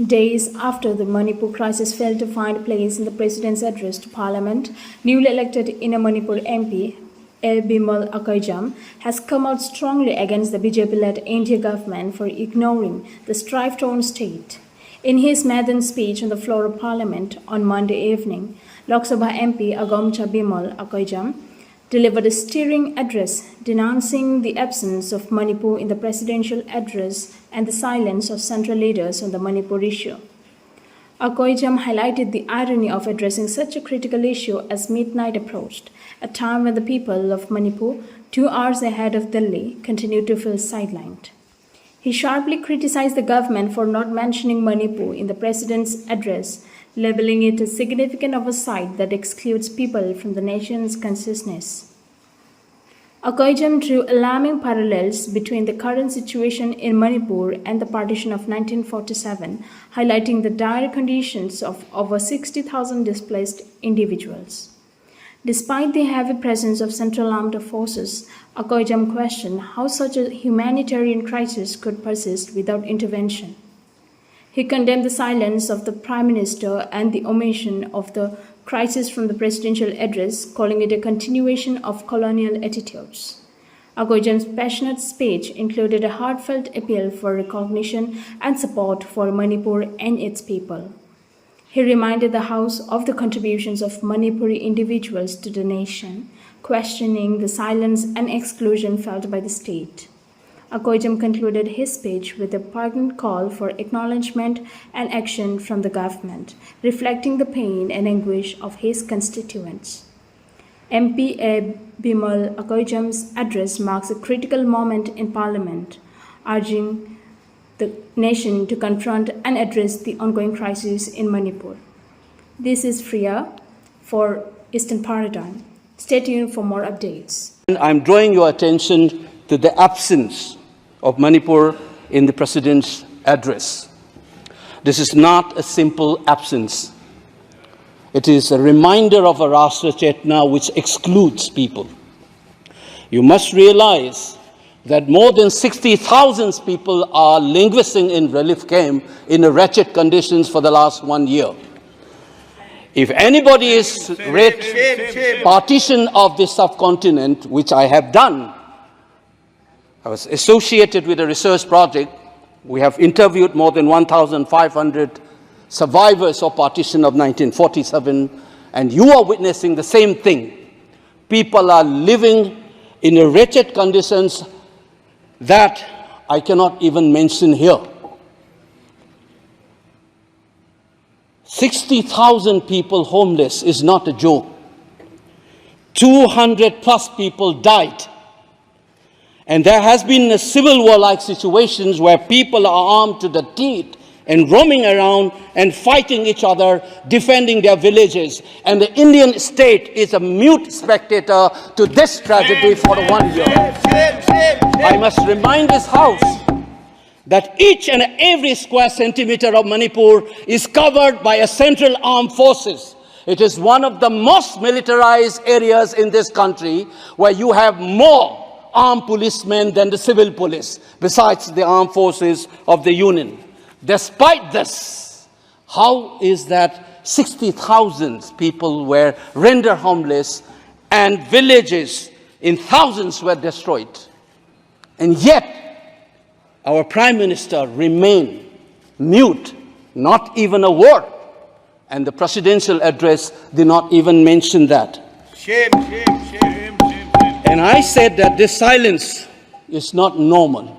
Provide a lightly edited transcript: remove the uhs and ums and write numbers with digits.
Days after the Manipur crisis failed to find a place in the President's address to Parliament, newly elected Inner Manipur MP Bimol Akoijam has come out strongly against the BJP-led NDA government for ignoring the strife-torn state. In his maiden speech on the floor of Parliament on Monday evening, Lok Sabha MP Angomcha Bimol Akoijam delivered a stirring address denouncing the absence of Manipur in the presidential address and the silence of central leaders on the Manipur issue. Akoijam highlighted the irony of addressing such a critical issue as midnight approached, a time when the people of Manipur, 2 hours ahead of Delhi, continued to feel sidelined. He sharply criticized the government for not mentioning Manipur in the president's address, labeling it a significant oversight that excludes people from the nation's consciousness. Akoijam drew alarming parallels between the current situation in Manipur and the partition of 1947, highlighting the dire conditions of over 60,000 displaced individuals. Despite the heavy presence of Central Armed Forces, Akoijam questioned how such a humanitarian crisis could persist without intervention. He condemned the silence of the Prime Minister and the omission of the crisis from the presidential address, calling it a continuation of colonial attitudes. Akoijam's passionate speech included a heartfelt appeal for recognition and support for Manipur and its people. He reminded the House of the contributions of Manipuri individuals to the nation, questioning the silence and exclusion felt by the state. Akoijam concluded his speech with a poignant call for acknowledgement and action from the government, reflecting the pain and anguish of his constituents. MP Bimol Akoijam's address marks a critical moment in Parliament, urging the nation to confront and address the ongoing crisis in Manipur. This is Priya for Eastern Paradigm. Stay tuned for more updates. I'm drawing your attention to the absence of Manipur in the President's address. This is not a simple absence. It is a reminder of a Rashtra Chetna which excludes people. You must realize that more than 60,000 people are languishing in relief camp in wretched conditions for the last 1 year. If anybody is read partition of the subcontinent, which I have done, I was associated with a research project. We have interviewed more than 1,500 survivors of partition of 1947, and you are witnessing the same thing. People are living in wretched conditions that I cannot even mention here. 60,000 people homeless is not a joke. 200 plus people died. And there has been civil war-like situations where people are armed to the teeth and roaming around and fighting each other, defending their villages. And the Indian state is a mute spectator to this tragedy for 1 year. I must remind this House that each and every square centimeter of Manipur is covered by a central armed forces. It is one of the most militarized areas in this country where you have more armed policemen than the civil police, besides the armed forces of the Union. Despite this, how is that 60,000 people were rendered homeless and villages in thousands were destroyed? And yet, our Prime Minister remained mute, not even a word. And the presidential address did not even mention that. Shame, shame, shame, shame, shame. And I said that this silence is not normal.